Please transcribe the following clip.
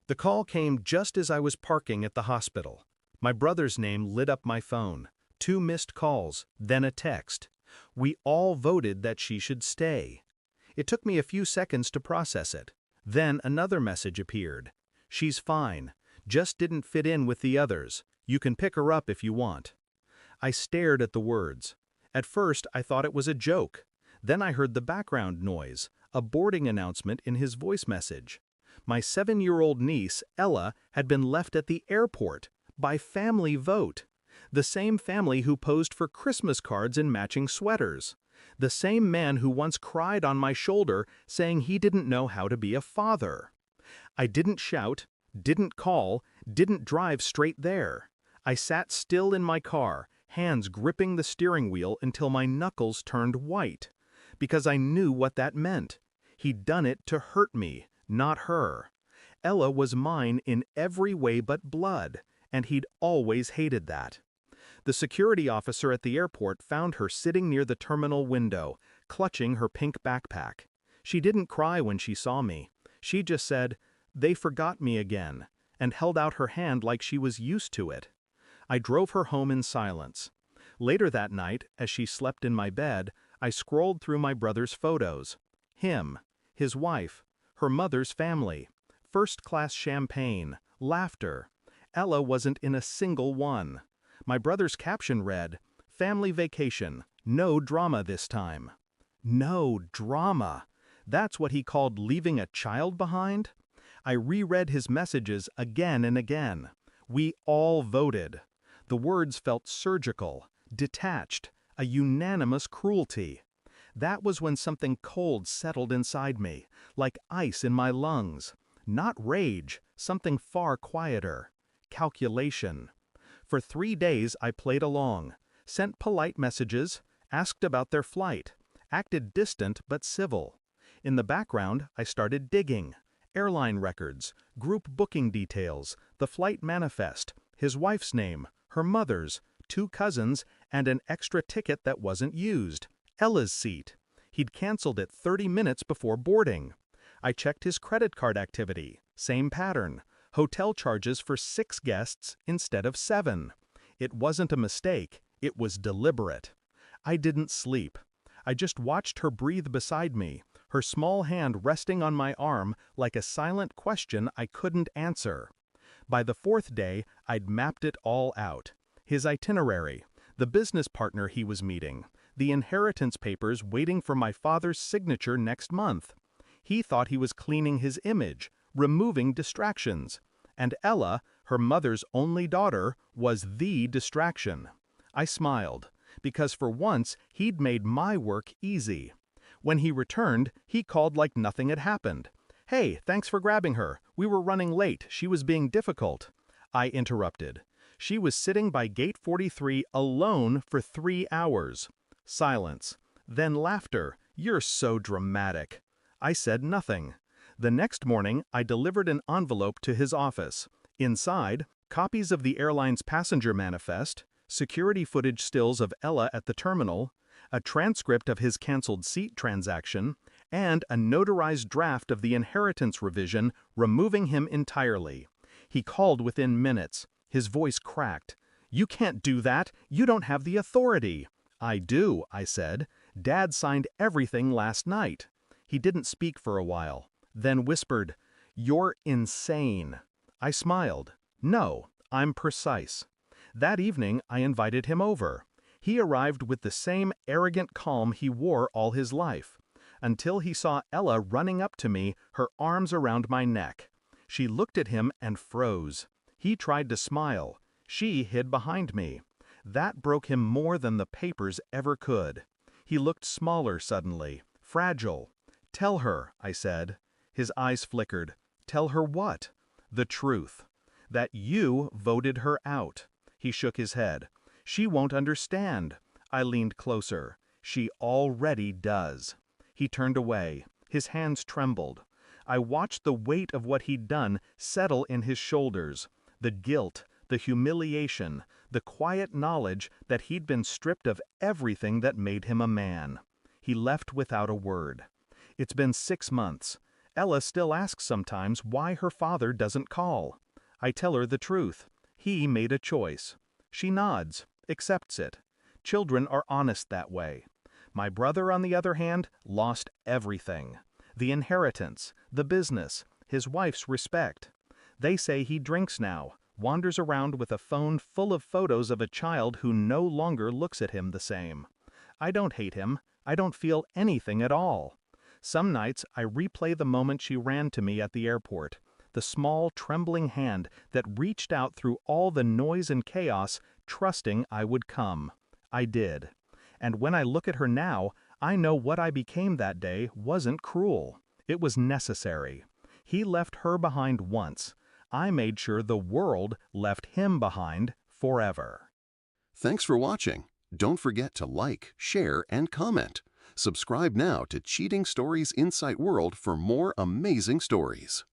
The call came just as I was parking at the hospital. My brother's name lit up my phone. 2 missed calls, then a text. We all voted that she should stay. It took me a few seconds to process it. Then another message appeared. She's fine. Just didn't fit in with the others. You can pick her up if you want. I stared at the words. At first, I thought it was a joke. Then I heard the background noise, a boarding announcement in his voice message. My 7-year-old niece, Ella, had been left at the airport by family vote. The same family who posed for Christmas cards in matching sweaters. The same man who once cried on my shoulder saying he didn't know how to be a father. I didn't shout, didn't call, didn't drive straight there. I sat still in my car, hands gripping the steering wheel until my knuckles turned white. Because I knew what that meant. He'd done it to hurt me, not her. Ella was mine in every way but blood, and he'd always hated that. The security officer at the airport found her sitting near the terminal window, clutching her pink backpack. She didn't cry when she saw me. She just said, "They forgot me again," and held out her hand like she was used to it. I drove her home in silence. Later that night, as she slept in my bed, I scrolled through my brother's photos. Him, his wife, her mother's family, first-class champagne, laughter. Ella wasn't in a single one. My brother's caption read, "Family vacation, no drama this time." No drama. That's what he called leaving a child behind? I reread his messages again and again. We all voted. The words felt surgical, detached, a unanimous cruelty. That was when something cold settled inside me, like ice in my lungs. Not rage, something far quieter. Calculation. For 3 days I played along, sent polite messages, asked about their flight, acted distant but civil. In the background, I started digging. Airline records, group booking details, the flight manifest, his wife's name, her mother's, 2 cousins, and an extra ticket that wasn't used. Ella's seat. He'd canceled it 30 minutes before boarding. I checked his credit card activity. Same pattern. Hotel charges for 6 guests instead of 7. It wasn't a mistake, it was deliberate. I didn't sleep. I just watched her breathe beside me, her small hand resting on my arm like a silent question I couldn't answer. By the 4th day, I'd mapped it all out. His itinerary, the business partner he was meeting, the inheritance papers waiting for my father's signature next month. He thought he was cleaning his image, removing distractions. And Ella, her mother's only daughter, was the distraction. I smiled, because for once he'd made my work easy. When he returned, he called like nothing had happened. "Hey, thanks for grabbing her. We were running late. She was being difficult." I interrupted. She was sitting by gate 43 alone for 3 hours. Silence. Then laughter. "You're so dramatic." I said nothing. The next morning, I delivered an envelope to his office. Inside, copies of the airline's passenger manifest, security footage stills of Ella at the terminal, a transcript of his canceled seat transaction, and a notarized draft of the inheritance revision removing him entirely. He called within minutes. His voice cracked. "You can't do that. You don't have the authority." "I do," I said. "Dad signed everything last night." He didn't speak for a while, then whispered, "You're insane." I smiled. "No, I'm precise." That evening, I invited him over. He arrived with the same arrogant calm he wore all his life, until he saw Ella running up to me, her arms around my neck. She looked at him and froze. He tried to smile. She hid behind me. That broke him more than the papers ever could. He looked smaller suddenly, fragile. "Tell her," I said. His eyes flickered. "Tell her what?" "The truth. That you voted her out." He shook his head. "She won't understand." I leaned closer. "She already does." He turned away. His hands trembled. I watched the weight of what he'd done settle in his shoulders. The guilt, the humiliation, the quiet knowledge that he'd been stripped of everything that made him a man. He left without a word. It's been 6 months. Ella still asks sometimes why her father doesn't call. I tell her the truth. He made a choice. She nods, accepts it. Children are honest that way. My brother, on the other hand, lost everything. The inheritance, the business, his wife's respect. They say he drinks now, wanders around with a phone full of photos of a child who no longer looks at him the same. I don't hate him. I don't feel anything at all. Some nights I replay the moment she ran to me at the airport, the small, trembling hand that reached out through all the noise and chaos, trusting I would come. I did. And when I look at her now, I know what I became that day wasn't cruel. It was necessary. He left her behind once. I made sure the world left him behind forever. Thanks for watching. Don't forget to like, share, and comment. Subscribe now to Cheating Stories Insight World for more amazing stories.